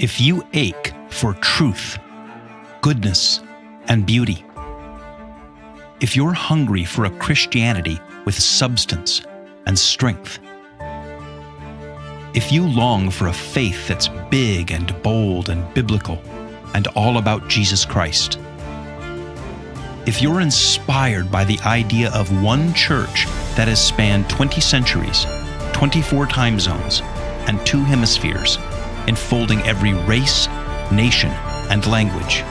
If you ache for truth, goodness, and beauty, if you're hungry for a Christianity with substance and strength, if you long for a faith that's big and bold and biblical and all about Jesus Christ, if you're inspired by the idea of one church that has spanned 20 centuries, 24 time zones, and 2 hemispheres, enfolding every race, nation, and language,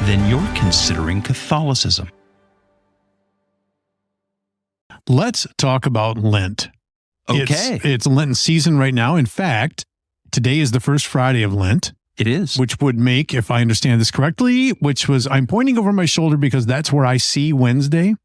then you're considering Catholicism. Let's talk about Lent. Okay. It's Lenten season right now. In fact, today is the first Friday of Lent. It is. Which would make, if I understand this correctly, I'm pointing over my shoulder because that's where I see Wednesday.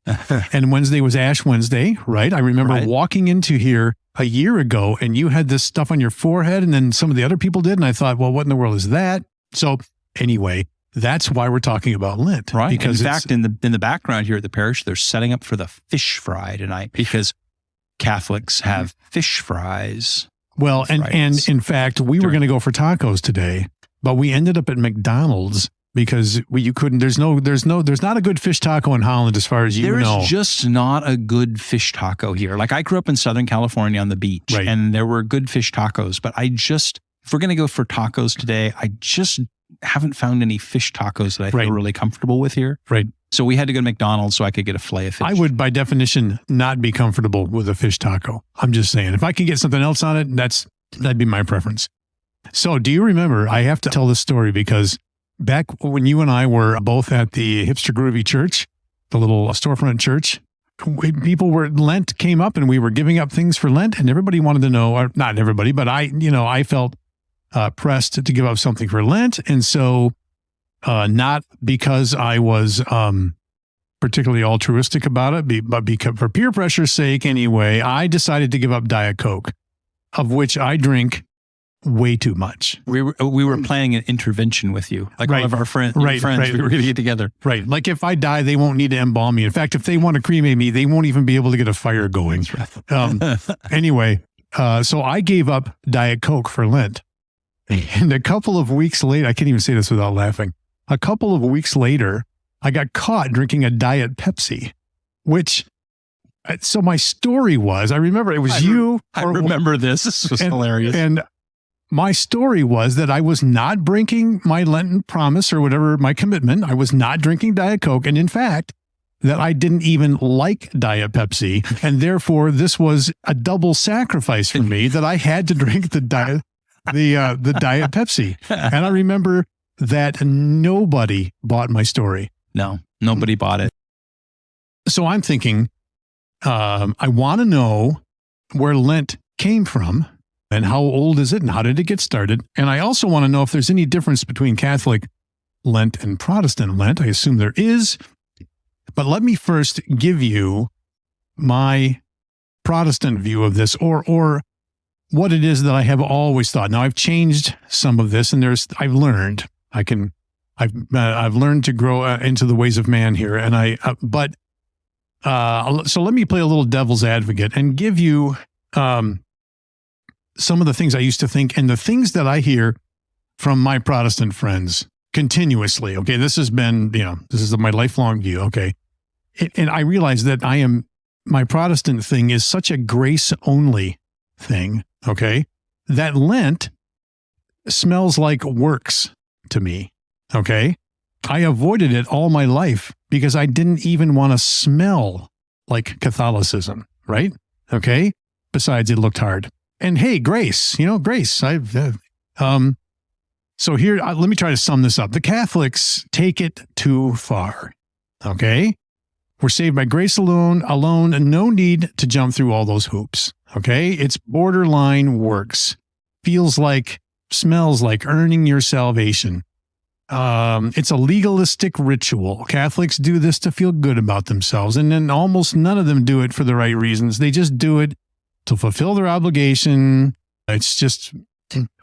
And Wednesday was Ash Wednesday, right? I remember walking into here a year ago and you had this stuff on your forehead and then some of the other people did. And I thought, well, what in the world is that? So anyway, that's why we're talking about Lent. Right. Because in fact, in the background here at the parish, they're setting up for the fish fry tonight because Catholics have fish fries. Well, and in fact, we were going to go for tacos today. But we ended up at McDonald's because you couldn't. There's not a good fish taco in Holland as far as you know. There's just not a good fish taco here. Like I grew up in Southern California on the beach, right, and there were good fish tacos. But if we're going to go for tacos today, I just haven't found any fish tacos that I feel really comfortable with here. Right. So we had to go to McDonald's so I could get a fillet of fish. I would, by definition, not be comfortable with a fish taco. I'm just saying, if I can get something else on it, that'd be my preference. So do you remember, I have to tell this story because back when you and I were both at the Hipster Groovy Church, the little storefront church, Lent came up and we were giving up things for Lent and everybody wanted to know, or not everybody, but I felt pressed to give up something for Lent. And so not because I was particularly altruistic about it, but because for peer pressure's sake anyway, I decided to give up Diet Coke, of which I drink way too much. We were planning an intervention with you, like all of our friends. We were going to get together. Right. Like if I die, they won't need to embalm me. In fact, if they want to cremate me, they won't even be able to get a fire going. Anyway, so I gave up Diet Coke for Lent. And a couple of weeks later, I can't even say this without laughing. A couple of weeks later, I got caught drinking a Diet Pepsi, so my story was, I remember it was you. I remember this. This was hilarious. And my story was that I was not breaking my Lenten promise or whatever, my commitment. I was not drinking Diet Coke. And in fact, that I didn't even like Diet Pepsi. And therefore, this was a double sacrifice for me that I had to drink the Diet Pepsi. And I remember that nobody bought my story. No, nobody bought it. So I'm thinking, I want to know where Lent came from. And how old is it and how did it get started? And I also want to know if there's any difference between Catholic Lent and Protestant Lent. I assume there is. But let me first give you my Protestant view of this or what it is that I have always thought. Now I've changed some of this and I've learned. I've learned to grow into the ways of man here. And so let me play a little devil's advocate and give you some of the things I used to think and the things that I hear from my Protestant friends continuously. Okay. This has been, this is my lifelong view. Okay. And I realize that my Protestant thing is such a grace only thing. Okay. That Lent smells like works to me. Okay. I avoided it all my life because I didn't even want to smell like Catholicism. Right. Okay. Besides, it looked hard. And hey, grace, grace. So here, let me try to sum this up. The Catholics take it too far. Okay. We're saved by grace alone, and no need to jump through all those hoops. Okay. It's borderline works. Feels like, smells like earning your salvation. It's a legalistic ritual. Catholics do this to feel good about themselves. And then almost none of them do it for the right reasons. They just do it to fulfill their obligation. It's just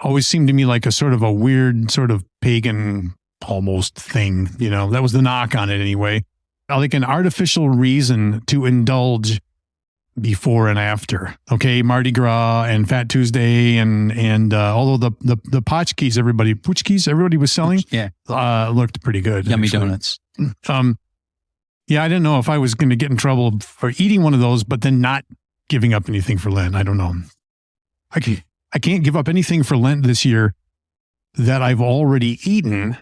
always seemed to me like a sort of a weird sort of pagan almost thing. That was the knock on it anyway. Like an artificial reason to indulge before and after. Okay, Mardi Gras and Fat Tuesday and all of the potchkis everybody was selling, looked pretty good. Yummy actually. donuts. Yeah, I didn't know if I was going to get in trouble for eating one of those, but then not giving up anything for Lent. I don't know. I can't give up anything for Lent this year that I've already eaten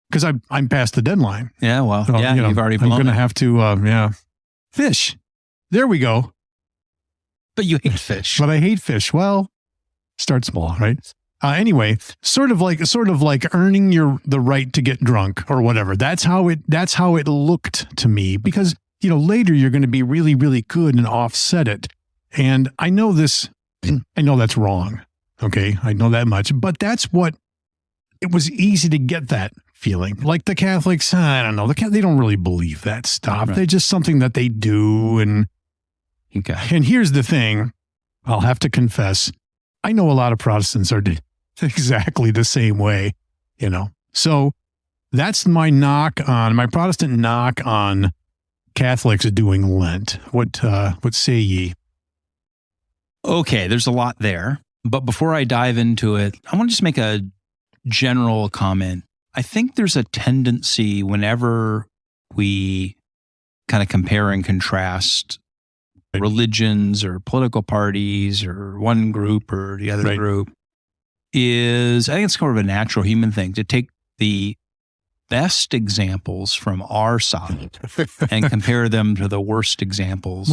because I'm past the deadline. Yeah, well, So, you've already blown I'm going to it. have to, fish. There we go. But you hate fish. But I hate fish. Well, start small, right? Anyway, sort of like earning the right to get drunk or whatever. That's how it looked to me, because later you're going to be really, really good and offset it. And I know that's wrong. Okay, I know that much, but that's what it was easy to get that feeling. Like the Catholics, I don't know, they don't really believe that stuff. Right. They're just something that they do. And here's the thing, I'll have to confess, I know a lot of Protestants are exactly the same way, So that's my Protestant knock on Catholics doing Lent. What say ye? Okay, there's a lot there. But before I dive into it, I want to just make a general comment. I think there's a tendency whenever we kind of compare and contrast religions or political parties or one group or the other group, I think it's sort of a natural human thing to take the best examples from our side and compare them to the worst examples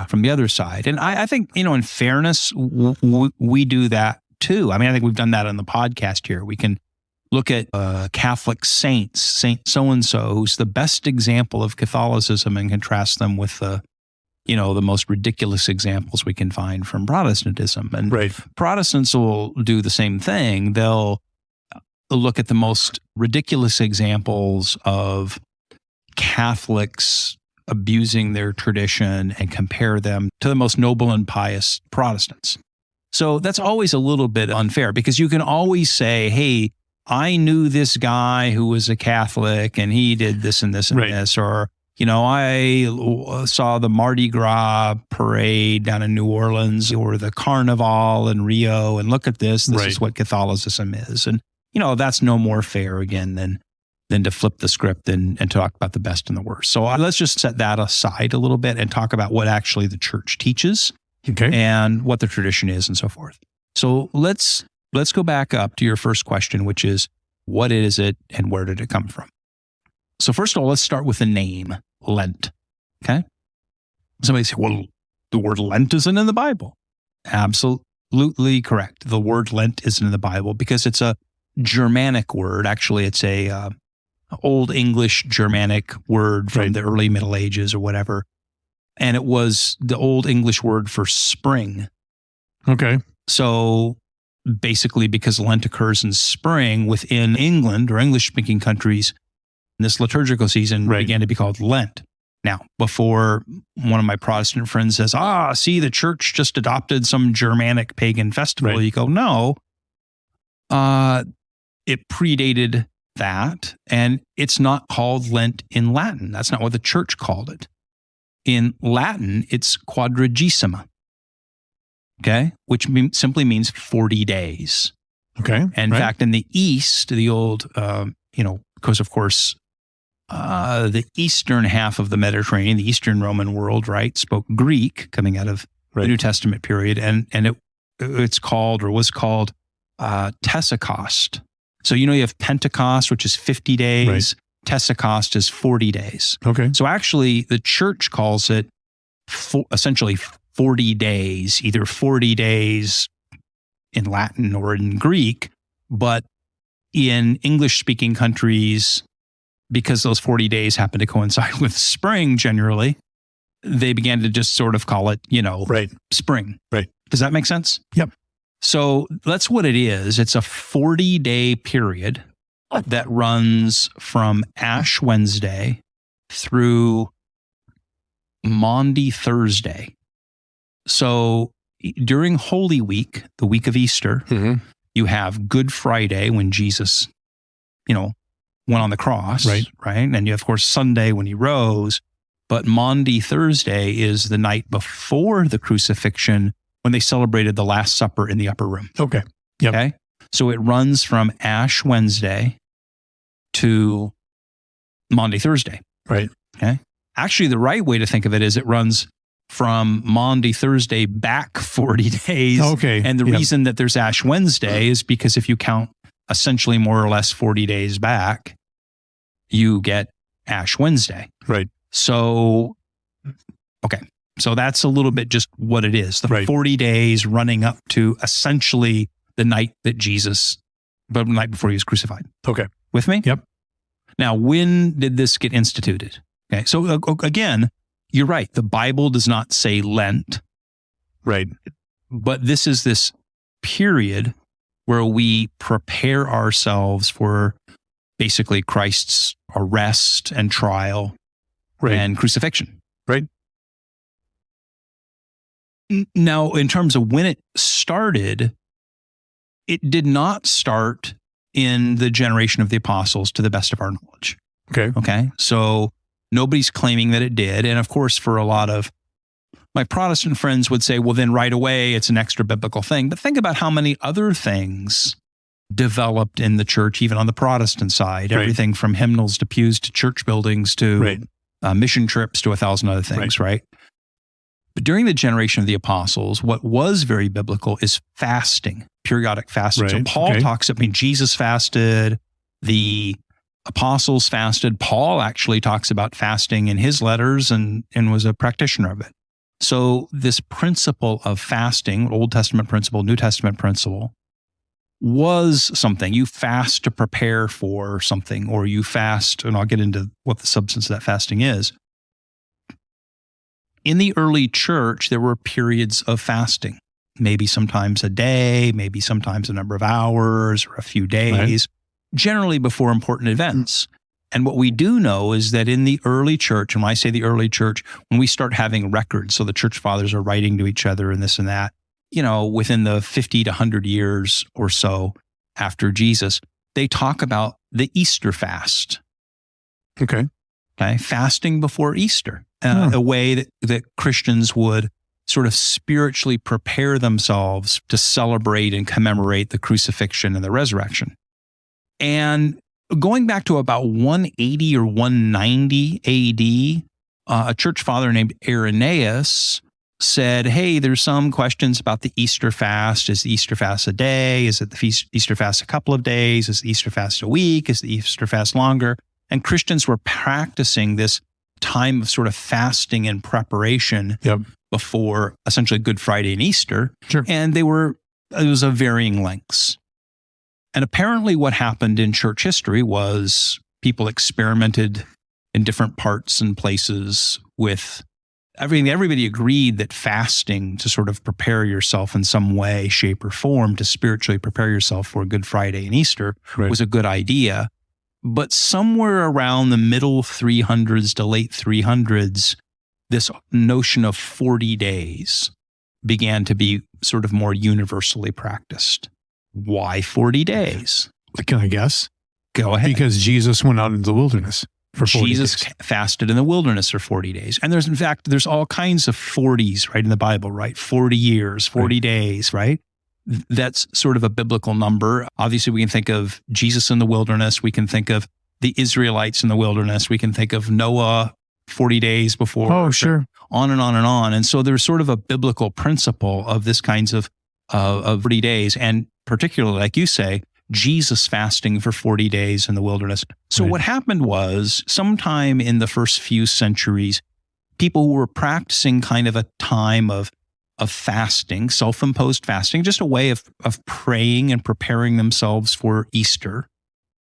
from the other side. And I think, in fairness, we do that too. I mean, I think we've done that on the podcast here. We can look at Catholic saints, Saint so-and-so, who's the best example of Catholicism, and contrast them with the most ridiculous examples we can find from Protestantism. And Protestants will do the same thing. They'll look at the most ridiculous examples of Catholics abusing their tradition and compare them to the most noble and pious Protestants. So that's always a little bit unfair, because you can always say, hey, I knew this guy who was a Catholic and he did this and this and this, or I saw the Mardi Gras parade down in New Orleans, or the Carnival in Rio, and look at this. This is what Catholicism is. And, that's no more fair, again, than to flip the script and talk about the best and the worst. So let's just set that aside a little bit and talk about what actually the church teaches and what the tradition is and so forth. So let's go back up to your first question, which is, what is it and where did it come from? So first of all, let's start with the name, Lent. Okay? Somebody say, well, the word Lent isn't in the Bible. Absolutely correct. The word Lent isn't in the Bible because it's a Germanic word. Actually, it's a Old English Germanic word from the early Middle Ages or whatever. And it was the Old English word for spring. Okay. So basically, because Lent occurs in spring within England or English-speaking countries, this liturgical season began to be called Lent. Now, before one of my Protestant friends says, see, the church just adopted some Germanic pagan festival, you go, no, it predated that, and it's not called Lent in Latin. That's not what the church called it. In Latin, it's quadragesima, okay, which simply means 40 days. Okay. And in fact, in the East, the old, because of course, the eastern half of the Mediterranean, the Eastern Roman world, spoke Greek coming out of the New Testament period, and it's called, or was called, Tessacost. So you have Pentecost, which is 50 days. Tessacost is 40 days. Okay. So actually, the church calls it essentially 40 days, either 40 days in Latin or in Greek, but in English-speaking countries, because those 40 days happen to coincide with spring generally, they began to just sort of call it, spring. Right. Does that make sense? Yep. So that's what it is. It's a 40-day period that runs from Ash Wednesday through Maundy Thursday. So during Holy Week, the week of Easter, you have Good Friday when Jesus, went on the cross, right? And you have, of course, Sunday when he rose. But Maundy Thursday is the night before the crucifixion when they celebrated the Last Supper in the upper room. Okay. Yep. Okay. So it runs from Ash Wednesday to Maundy Thursday. Right. Okay. Actually, the right way to think of it is it runs from Maundy Thursday back 40 days. Okay. And the reason that there's Ash Wednesday is because if you count essentially more or less 40 days back, you get Ash Wednesday. Right. So, okay. So that's a little bit just what it is. The 40 days running up to essentially the night that but the night before he was crucified. Okay. With me? Yep. Now, when did this get instituted? Okay. So again, you're right. The Bible does not say Lent. Right. But this is this period where we prepare ourselves for basically Christ's arrest and trial and crucifixion. Right. Now, in terms of when it started, it did not start in the generation of the apostles to the best of our knowledge. Okay. Okay. So nobody's claiming that it did. And of course, for a lot of my Protestant friends would say, well, then right away, it's an extra biblical thing. But think about how many other things developed in the church, even on the Protestant side, everything from hymnals to pews to church buildings to mission trips to 1,000 other things, right? But during the generation of the apostles, what was very biblical is fasting, periodic fasting. So Paul talks, Jesus fasted, the apostles fasted. Paul actually talks about fasting in his letters and was a practitioner of it. So this principle of fasting, Old Testament principle, New Testament principle, was something. You fast to prepare for something, or you fast, and I'll get into what the substance of that fasting is. In the early church, there were periods of fasting, maybe sometimes a day, maybe sometimes a number of hours or a few days, generally before important events. And what we do know is that in the early church, and when I say the early church, when we start having records, so the church fathers are writing to each other and this and that, within the 50 to 100 years or so after Jesus, they talk about the Easter fast. Okay. Fasting before Easter, a way that Christians would sort of spiritually prepare themselves to celebrate and commemorate the crucifixion and the resurrection. And going back to about 180 or 190 AD, a church father named Irenaeus said, hey, there's some questions about the Easter fast. Is the Easter fast a day? Is it the Easter fast a couple of days? Is the Easter fast a week? Is the Easter fast longer? And Christians were practicing this time of sort of fasting and preparation before essentially Good Friday and Easter. And it was of varying lengths. And apparently what happened in church history was people experimented in different parts and places with everything. Everybody agreed that fasting to sort of prepare yourself in some way, shape, or form to spiritually prepare yourself for Good Friday and Easter was a good idea. But somewhere around the middle 300s to late 300s, this notion of 40 days began to be sort of more universally practiced. Why 40 days? Can I guess? Go ahead. Because Jesus went out into the wilderness for 40 days. Jesus fasted in the wilderness for 40 days. And there's all kinds of 40s, right, in the Bible, right? 40 years, 40 days, right? That's sort of a biblical number. Obviously, we can think of Jesus in the wilderness. We can think of the Israelites in the wilderness. We can think of Noah 40 days before. Oh, sure. On and on and on. And so there's sort of a biblical principle of this kinds of 40 days. And particularly, like you say, Jesus fasting for 40 days in the wilderness. So what happened was sometime in the first few centuries, people who were practicing kind of a time of fasting, self-imposed fasting, just a way of praying and preparing themselves for Easter.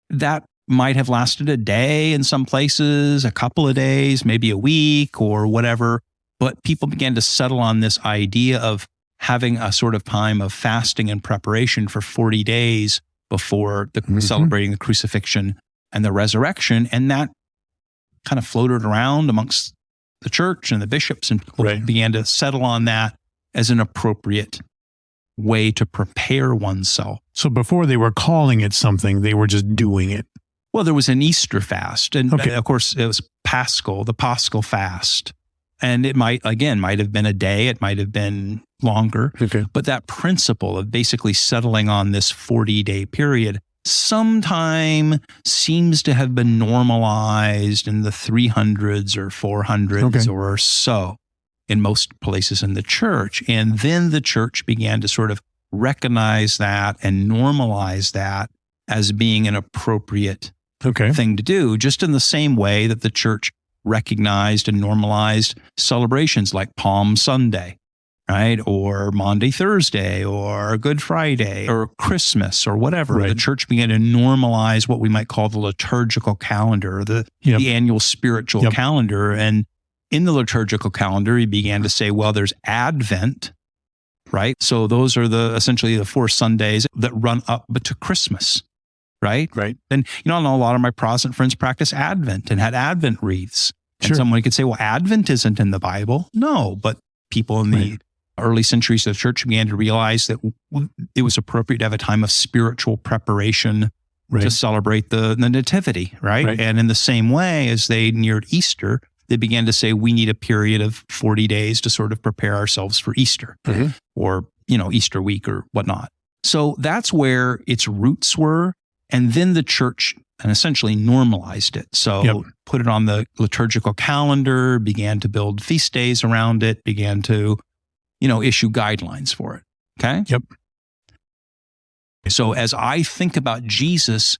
That might have lasted a day in some places, a couple of days, maybe a week or whatever. But people began to settle on this idea of having a sort of time of fasting and preparation for 40 days before celebrating the crucifixion and the resurrection. And that kind of floated around amongst the church and the bishops, and people began to settle on that as an appropriate way to prepare oneself. So before they were calling it something, they were just doing it. Well, there was an Easter fast, and Okay. of course it was the Paschal fast. And it might have been a day, it might have been longer. Okay. But that principle of basically settling on this 40-day period sometime seems to have been normalized in the 300s or 400s or so in most places in the church. And then the church began to sort of recognize that and normalize that as being an appropriate thing to do, just in the same way that the church recognized and normalized celebrations like Palm Sunday, right? Or Maundy Thursday, or Good Friday, or Christmas, or whatever. Right. The church began to normalize what we might call the liturgical calendar, the annual spiritual calendar. And in the liturgical calendar, he began to say, well, there's Advent, right? So those are essentially the 4 Sundays that run up to Christmas, right? Right. And, I know a lot of my Protestant friends practice Advent and had Advent wreaths. And someone could say, well, Advent isn't in the Bible. No, but people in the early centuries of the church began to realize that it was appropriate to have a time of spiritual preparation to celebrate the nativity, right? And in the same way as they neared Easter, they began to say, we need a period of 40 days to sort of prepare ourselves for Easter or, Easter week or whatnot. So that's where its roots were. And then the church essentially normalized it. So put it on the liturgical calendar, began to build feast days around it, began to, issue guidelines for it. Okay? Yep. So as I think about Jesus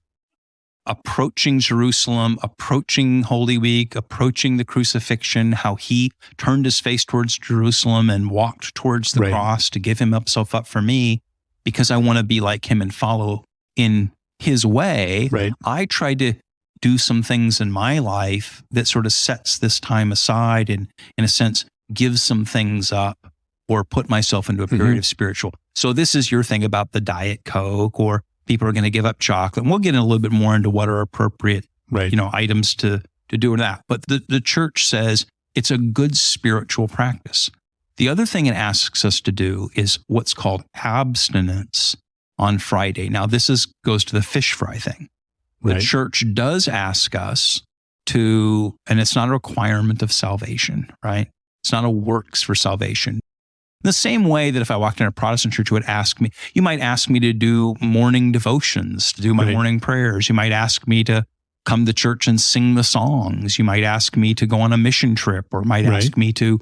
approaching Jerusalem, approaching Holy Week, approaching the crucifixion, how he turned his face towards Jerusalem and walked towards the cross to give himself up for me, because I want to be like him and follow in his way, I tried to do some things in my life that sort of sets this time aside and, in a sense, gives some things up or put myself into a period of spiritual. So this is your thing about the Diet Coke, or people are going to give up chocolate. And we'll get in a little bit more into what are appropriate, items to do that. But the church says it's a good spiritual practice. The other thing it asks us to do is what's called abstinence on Friday. Now, this goes to the fish fry thing. The church does ask us to, and it's not a requirement of salvation, right? It's not a works for salvation. The same way that if I walked in a Protestant church, you might ask me to do morning devotions, to do my morning prayers. You might ask me to come to church and sing the songs. You might ask me to go on a mission trip, or might ask me to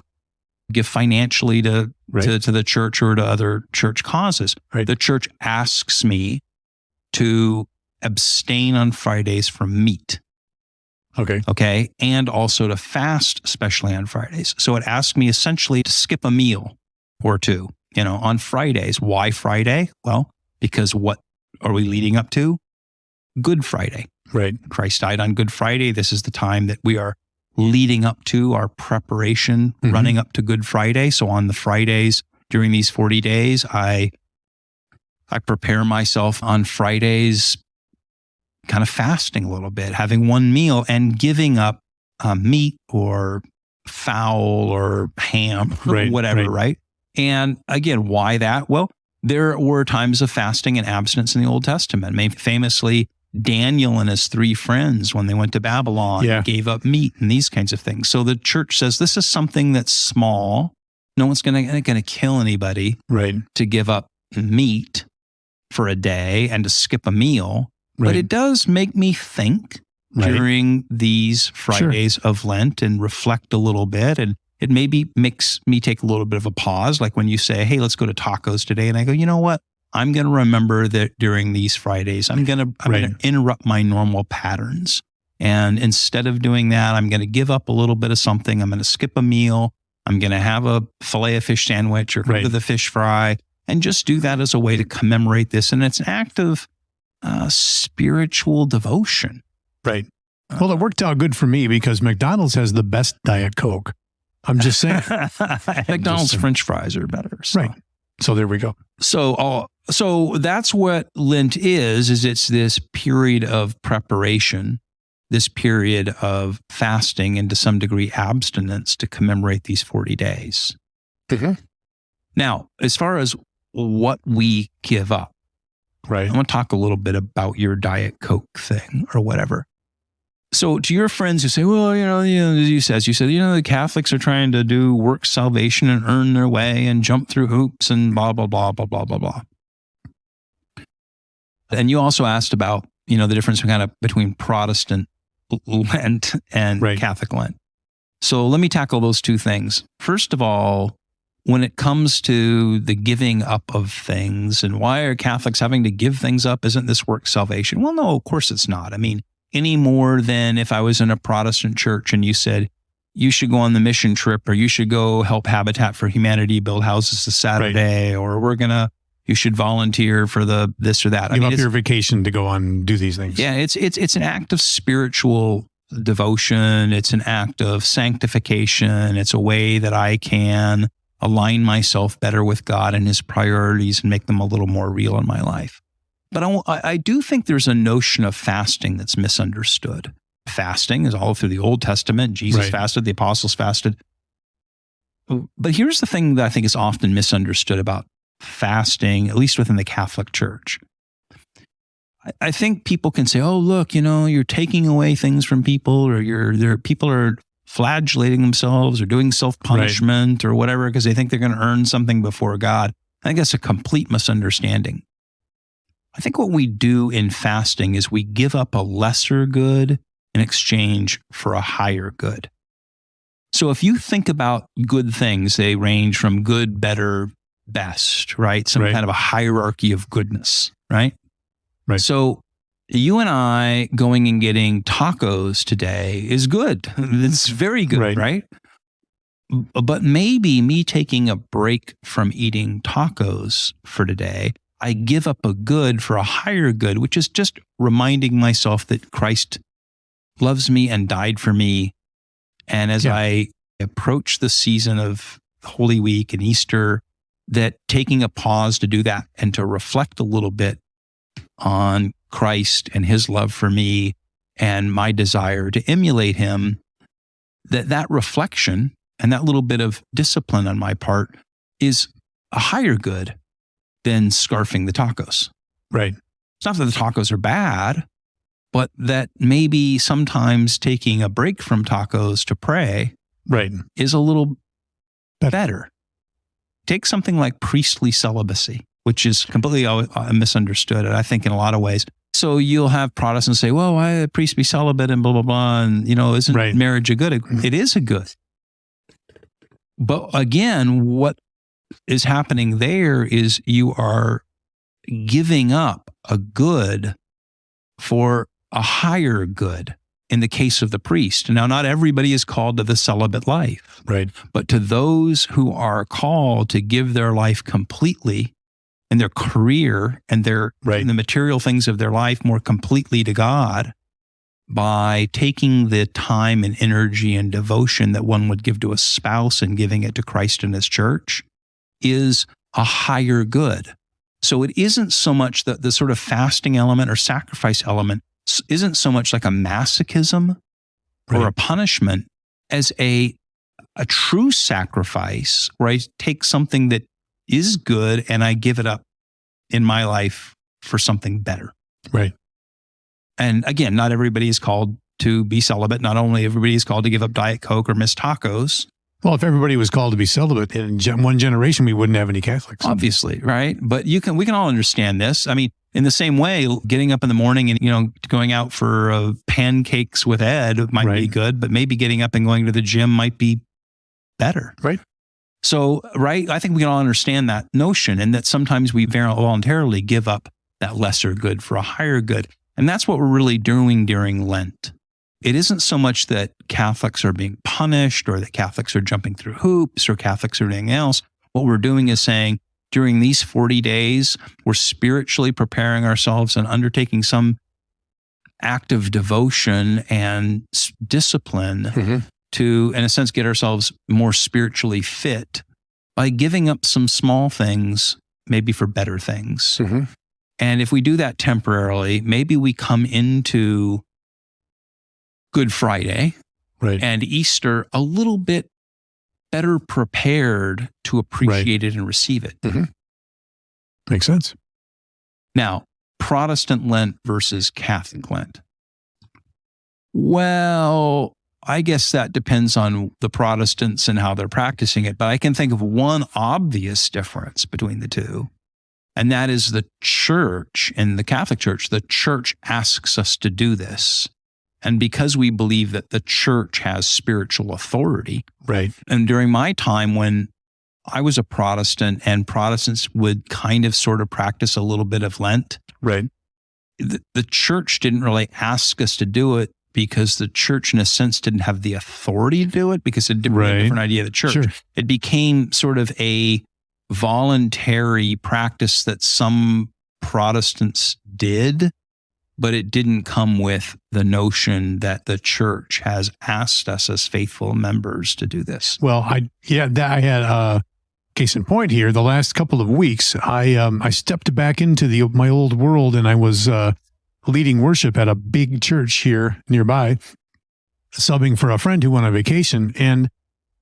give financially to the church or to other church causes. The church asks me to abstain on Fridays from meat. Okay. And also to fast, especially on Fridays. So it asks me essentially to skip a meal or two, on Fridays. Why Friday? Well, because what are we leading up to? Good Friday. Christ died on Good Friday. This is the time that we are leading up to our preparation, running up to Good Friday. So on the Fridays during these 40 days, I prepare myself on Fridays, kind of fasting a little bit, having one meal and giving up meat or fowl or ham or whatever, right? And again, why that? Well, there were times of fasting and abstinence in the Old Testament. Famously, Daniel and his 3 friends, when they went to Babylon, gave up meat and these kinds of things. So the church says this is something that's small. No one's going to kill anybody to give up meat for a day and to skip a meal. But it does make me think during these Fridays of Lent and reflect a little bit. And it maybe makes me take a little bit of a pause, like when you say, hey, let's go to tacos today. And I go, you know what? I'm going to remember that during these Fridays, I'm going to interrupt my normal patterns. And instead of doing that, I'm going to give up a little bit of something. I'm going to skip a meal. I'm going to have a filet of fish sandwich or go to the fish fry, and just do that as a way to commemorate this. And it's an act of spiritual devotion. Well, it worked out good for me because McDonald's has the best Diet Coke. I'm just saying. McDonald's French fries are better. So. So there we go. So that's what Lent is it's this period of preparation, this period of fasting and to some degree abstinence to commemorate these 40 days. Now, as far as what we give up, I want to talk a little bit about your Diet Coke thing or whatever. So to your friends who say, well, as you said, the Catholics are trying to do work salvation and earn their way and jump through hoops and blah, blah, blah, blah, blah, blah, blah. And you also asked about, the difference between Protestant Lent and Catholic Lent. So let me tackle those two things. First of all, when it comes to the giving up of things and why are Catholics having to give things up? Isn't this work salvation? Well, no, of course it's not. I mean, any more than if I was in a Protestant church and you said, you should go on the mission trip or you should go help Habitat for Humanity build houses this Saturday, or you should volunteer for this or that. Give up your vacation to go on and do these things. Yeah, it's an act of spiritual devotion. It's an act of sanctification. It's a way that I can align myself better with God and his priorities and make them a little more real in my life. But I do think there's a notion of fasting that's misunderstood. Fasting is all through the Old Testament. Jesus fasted, the apostles fasted. But here's the thing that I think is often misunderstood about fasting, at least within the Catholic Church. I think people can say, oh, look, you're taking away things from people, or people are flagellating themselves or doing self-punishment or whatever because they think they're going to earn something before God. I think that's a complete misunderstanding. I think what we do in fasting is we give up a lesser good in exchange for a higher good. So if you think about good things, they range from good, better, best, right? Some kind of a hierarchy of goodness, right? So you and I going and getting tacos today is good. It's very good, right? But maybe me taking a break from eating tacos for today, I give up a good for a higher good, which is just reminding myself that Christ loves me and died for me. And as I approach the season of Holy Week and Easter, that taking a pause to do that and to reflect a little bit on Christ and his love for me and my desire to emulate him, that reflection and that little bit of discipline on my part is a higher good than scarfing the tacos. Right. It's not that the tacos are bad, but that maybe sometimes taking a break from tacos to pray is a little better. Take something like priestly celibacy, which is completely misunderstood, I think, in a lot of ways. So you'll have Protestants say, well, why a priest be celibate and blah, blah, blah, and, isn't marriage a good? It is a good. But again, what is happening there is you are giving up a good for a higher good in the case of the priest. Now, not everybody is called to the celibate life, but to those who are called to give their life completely and their career and and the material things of their life more completely to God by taking the time and energy and devotion that one would give to a spouse and giving it to Christ and his church is a higher good. So it isn't so much the sort of fasting element or sacrifice element isn't so much like a masochism or a punishment as a true sacrifice where I take something that is good and I give it up in my life for something better. And again, not everybody is called to be celibate. Not only everybody is called to give up Diet Coke or miss tacos. Well, if everybody was called to be celibate in one generation, we wouldn't have any Catholics. Obviously, right? But we can all understand this. I mean, in the same way, getting up in the morning and, going out for pancakes with Ed might be good, but maybe getting up and going to the gym might be better. So, I think we can all understand that notion and that sometimes we voluntarily give up that lesser good for a higher good. And that's what we're really doing during Lent. It isn't so much that Catholics are being punished or that Catholics are jumping through hoops or Catholics are doing anything else. What we're doing is saying during these 40 days, we're spiritually preparing ourselves and undertaking some act of devotion and discipline to, in a sense, get ourselves more spiritually fit by giving up some small things, maybe for better things. And if we do that temporarily, maybe we come into Good Friday and Easter a little bit better prepared to appreciate it and receive it. Makes sense. Now, Protestant Lent versus Catholic Lent. Well, I guess that depends on the Protestants and how they're practicing it. But I can think of one obvious difference between the two. And that is the church, in the Catholic Church, the church asks us to do this. And because we believe that the church has spiritual authority. Right. And during my time when I was a Protestant and Protestants would kind of sort of practice a little bit of Lent. Right. The church didn't really ask us to do it because the church, in a sense, didn't have the authority to do it because it had a different idea of the church. Sure. It became sort of a voluntary practice that some Protestants did, but it didn't come with the notion that the church has asked us as faithful members to do this. Well, I had case in point here. The last couple of weeks, I stepped back into my old world, and I was leading worship at a big church here nearby, subbing for a friend who went on vacation, and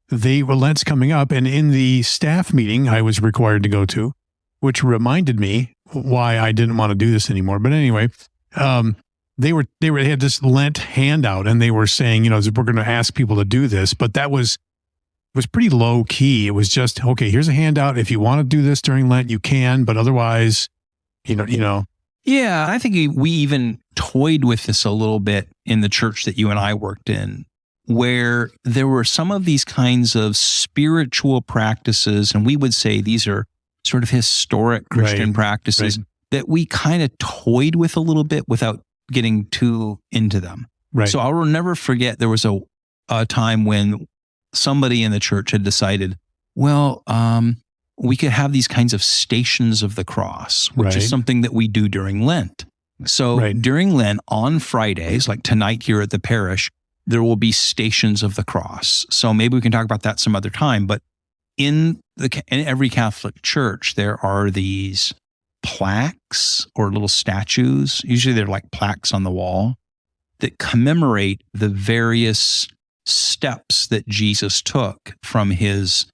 Lent's coming up, and in the staff meeting I was required to go to, which reminded me why I didn't want to do this anymore. But anyway, they had this Lent handout, and they were saying, we're going to ask people to do this, but that was pretty low key. It was just, okay, here's a handout. If you want to do this during Lent, you can, but otherwise, Yeah, I think we even toyed with this a little bit in the church that you and I worked in, where there were some of these kinds of spiritual practices, and we would say these are sort of historic Christian practices that we kind of toyed with a little bit without getting too into them. Right. So I will never forget there was a time when somebody in the church had decided, well, we could have these kinds of stations of the cross, which is something that we do during Lent. So during Lent, on Fridays, like tonight here at the parish, there will be stations of the cross. So maybe we can talk about that some other time. But in every Catholic church, there are these plaques or little statues. Usually they're like plaques on the wall that commemorate the various steps that Jesus took from his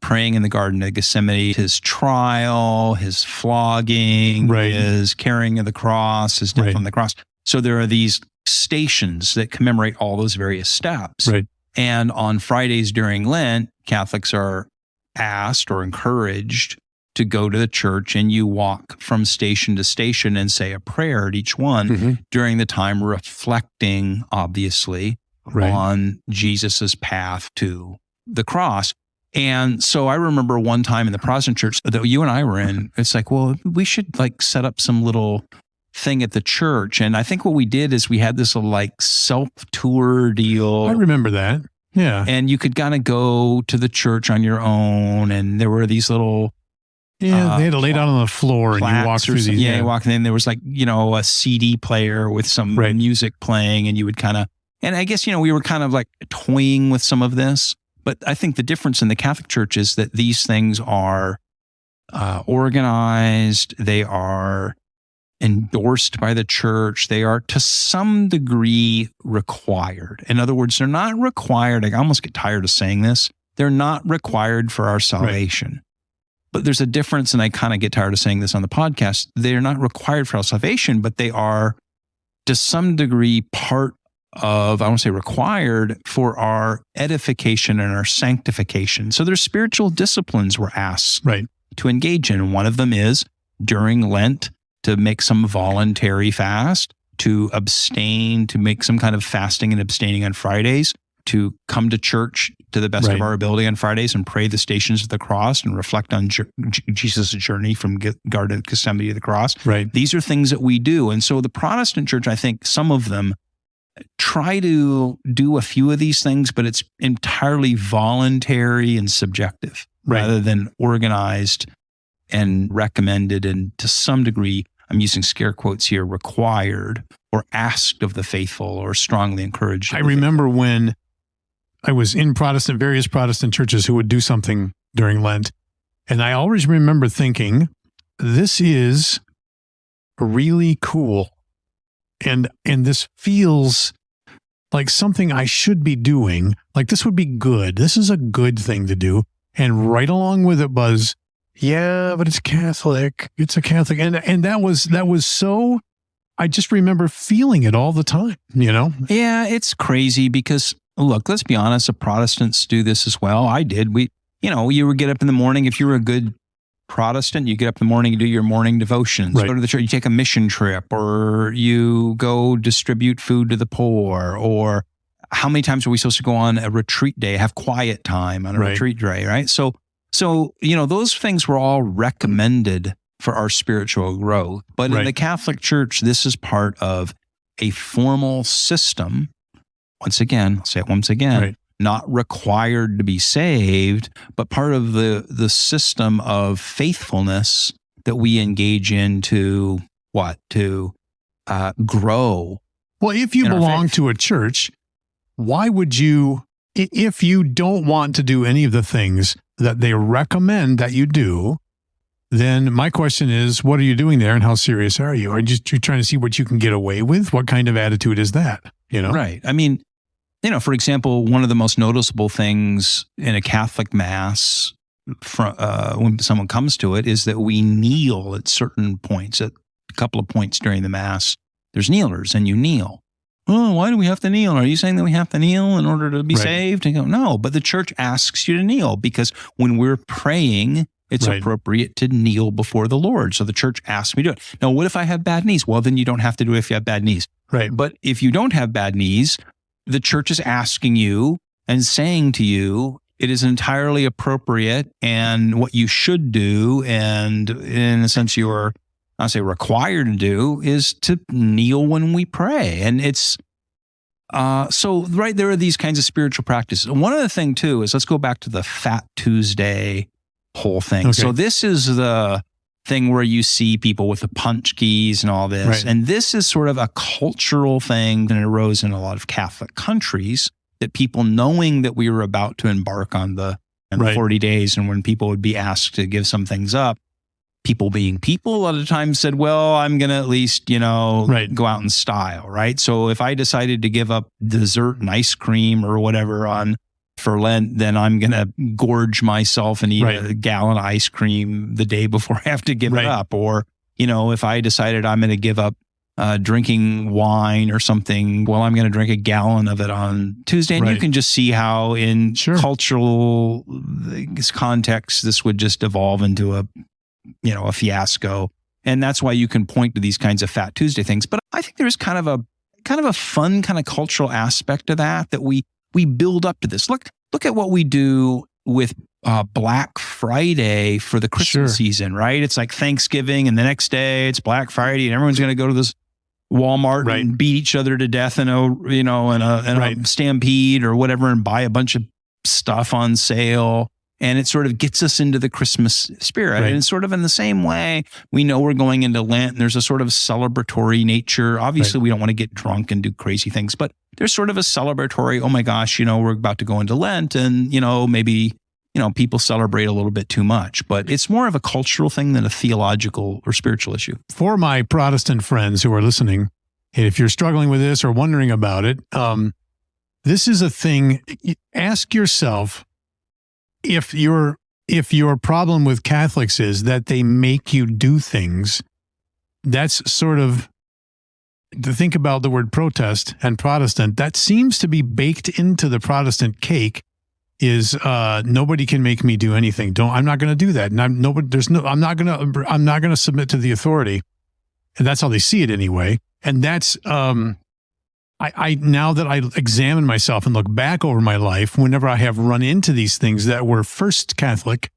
praying in the Garden of Gethsemane, his trial, his flogging, his carrying of the cross, his death on the cross. So there are these stations that commemorate all those various steps. Right. And on Fridays during Lent, Catholics are asked or encouraged to go to the church, and you walk from station to station and say a prayer at each one during the time, reflecting, obviously, on Jesus's path to the cross. And so I remember one time in the Protestant church that you and I were in, it's like, well, we should like set up some little thing at the church. And I think what we did is we had this little like self-tour deal. I remember that. Yeah. And you could kind of go to the church on your own. And there were these little... they had to lay down on the floor and you walk through these. Yeah, you walk in. There was like, a CD player with some music playing, and you would kind of... And I guess, we were kind of like toying with some of this. But I think the difference in the Catholic Church is that these things are organized, they are endorsed by the church, they are to some degree required. In other words, they're not required, I almost get tired of saying this, they're not required for our salvation. But there's a difference, and I kind of get tired of saying this on the podcast, they're not required for our salvation, but they are to some degree part of, I won't say required, for our edification and our sanctification. So there's spiritual disciplines we're asked to engage in. One of them is during Lent to make some voluntary fast, to abstain, to make some kind of fasting and abstaining on Fridays, to come to church to the best of our ability on Fridays and pray the stations of the cross and reflect on Jesus' journey from Garden of Gethsemane to the cross. These are things that we do. And so the Protestant church, I think some of them try to do a few of these things, but it's entirely voluntary and subjective rather than organized and recommended, and to some degree, I'm using scare quotes here, required or asked of the faithful or strongly encouraged. I remember when I was in various Protestant churches who would do something during Lent, and I always remember thinking, this is really cool. And this feels like something I should be doing. Like this would be good. This is a good thing to do. And right along with it was, yeah, but it's Catholic. It's a Catholic. And that was so I just remember feeling it all the time, Yeah, it's crazy because, look, let's be honest, the Protestants do this as well. I did. You would get up in the morning. If you were a good Protestant, you get up in the morning, you do your morning devotions, Right. go to the church, you take a mission trip, or you go distribute food to the poor, or how many times are we supposed to go on a retreat day, have quiet time on a Right. retreat day, right? So, those things were all recommended for our spiritual growth. But in Right. the Catholic Church, this is part of a formal system. Once again, I'll say it once again, Right. not required to be saved, but part of the system of faithfulness that we engage in to grow. Well, if you in our belong faith. to a church, why would you, if you don't want to do any of the things that they recommend that you do, then my question is, what are you doing there and how serious are you? Are you just trying to see what you can get away with? What kind of attitude is that? Right. I mean, for example, one of the most noticeable things in a Catholic Mass when someone comes to it is that we kneel at certain points, at a couple of points during the Mass. There's kneelers and you kneel. Oh, why do we have to kneel? Are you saying that we have to kneel in order to be Right. saved? And go, no, but the church asks you to kneel because when we're praying, it's Right. appropriate to kneel before the Lord. So the church asks me to do it. Now, what if I have bad knees? Well, then you don't have to do it if you have bad knees. Right. But if you don't have bad knees, the church is asking you and saying to you, it is entirely appropriate and what you should do, and in a sense you're, I'll say required to do, is to kneel when we pray. And it's, so right, there are these kinds of spiritual practices. And one other thing too is, let's go back to the Fat Tuesday whole thing. Okay. So this is the thing where you see people with the punch keys and all this. Right. And this is sort of a cultural thing that arose in a lot of Catholic countries, that people, knowing that we were about to embark on the Right. 40 days, and when people would be asked to give some things up, people being people, a lot of times said, well, I'm going to at least, Right. go out in style, right? So if I decided to give up dessert and ice cream or whatever for Lent, then I'm going to gorge myself and eat Right. a gallon of ice cream the day before I have to give Right. it up. Or, if I decided I'm going to give up drinking wine or something, well, I'm going to drink a gallon of it on Tuesday. And you Right. can just see how in Sure. cultural context, this would just evolve into a fiasco. And that's why you can point to these kinds of Fat Tuesday things. But I think there's kind of a fun kind of cultural aspect to that we build up to this. Look at what we do with Black Friday for the Christmas Sure. season, right? It's like Thanksgiving and the next day it's Black Friday and everyone's going to go to this Walmart Right. and beat each other to death in a Right. stampede or whatever, and buy a bunch of stuff on sale. And it sort of gets us into the Christmas spirit. Right. And it's sort of in the same way, we know we're going into Lent and there's a sort of celebratory nature. Obviously, Right. we don't want to get drunk and do crazy things, but there's sort of a celebratory, oh my gosh, we're about to go into Lent and, maybe, people celebrate a little bit too much. But it's more of a cultural thing than a theological or spiritual issue. For my Protestant friends who are listening, if you're struggling with this or wondering about it, this is a thing. Ask yourself, if your problem with Catholics is that they make you do things, that's sort of, to think about the word protest and Protestant, that seems to be baked into the Protestant cake, is nobody can make me do anything. I'm not going to do that. And I'm not going to submit to the authority. And that's how they see it anyway. And that's, I now that I examine myself and look back over my life, whenever I have run into these things that were first Catholic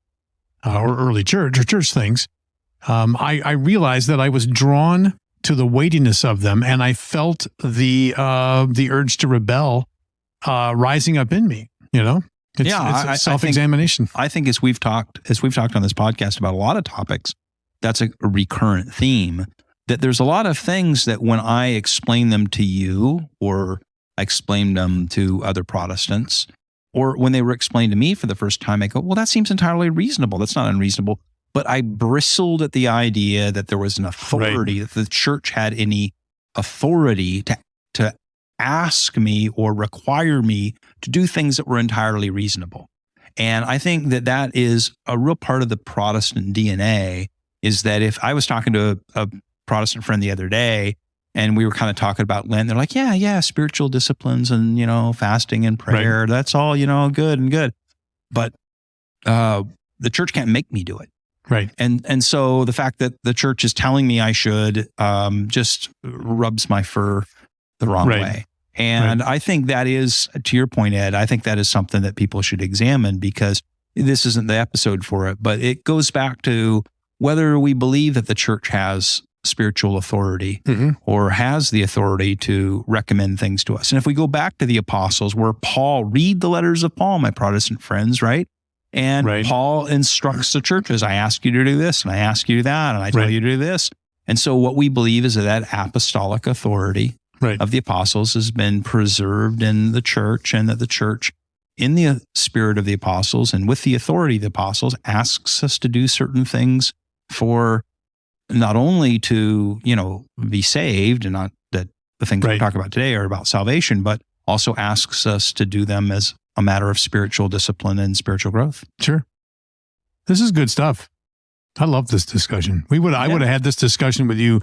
or early church or church things, I realized that I was drawn to the weightiness of them, and I felt the urge to rebel rising up in me. It's a self-examination. I think as we've talked on this podcast about a lot of topics, that's a recurrent theme. That there's a lot of things that when I explain them to you, or I explain them to other Protestants, or when they were explained to me for the first time, I go, well, that seems entirely reasonable. That's not unreasonable. But I bristled at the idea that there was an authority, that the church had any authority to ask me or require me to do things that were entirely reasonable. And I think that is a real part of the Protestant DNA, is that if I was talking to a Protestant friend the other day, and we were kind of talking about Lent. They're like, yeah, spiritual disciplines and, fasting and prayer. Right. That's all, good and good. But the church can't make me do it. Right. And so the fact that the church is telling me I should just rubs my fur the wrong way. And I think that is, to your point, Ed, I think that is something that people should examine, because this isn't the episode for it, but it goes back to whether we believe that the church has spiritual authority or has the authority to recommend things to us. And if we go back to the apostles, where read the letters of Paul, my Protestant friends, right? And Paul instructs the churches, I ask you to do this, and I ask you that, and I tell you to do this. And so what we believe is that apostolic authority of the apostles has been preserved in the church, and that the church, in the spirit of the apostles and with the authority of the apostles, asks us to do certain things for not only to, be saved, and not that the things we talk about today are about salvation, but also asks us to do them as a matter of spiritual discipline and spiritual growth. Sure. This is good stuff. I love this discussion. I would have had this discussion with you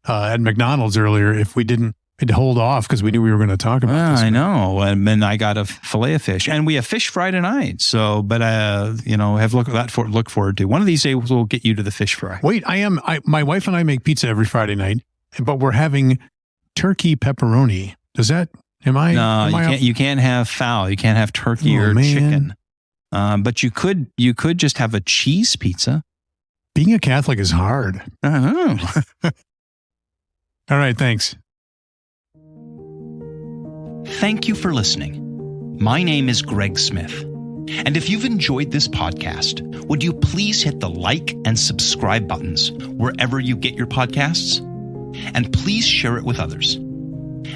at McDonald's earlier if we didn't hold off, because we knew we were going to talk about this. I know. And then I got a fillet of fish, and we have fish Friday night. So, but have look forward to. One of these days we'll get you to the fish fry. Wait, my wife and I make pizza every Friday night, but we're having turkey pepperoni. Does that? No, you can't have fowl. You can't have turkey or chicken. But you could just have a cheese pizza. Being a Catholic is hard. I know. All right, thanks. Thank you for listening. My name is Greg Smith. And if you've enjoyed this podcast, would you please hit the like and subscribe buttons wherever you get your podcasts? And please share it with others.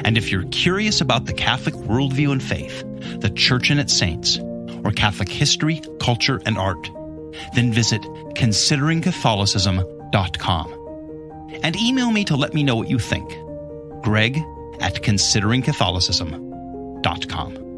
And if you're curious about the Catholic worldview and faith, the Church and its saints, or Catholic history, culture, and art, then visit consideringcatholicism.com and email me to let me know what you think. Greg@consideringcatholicism.com.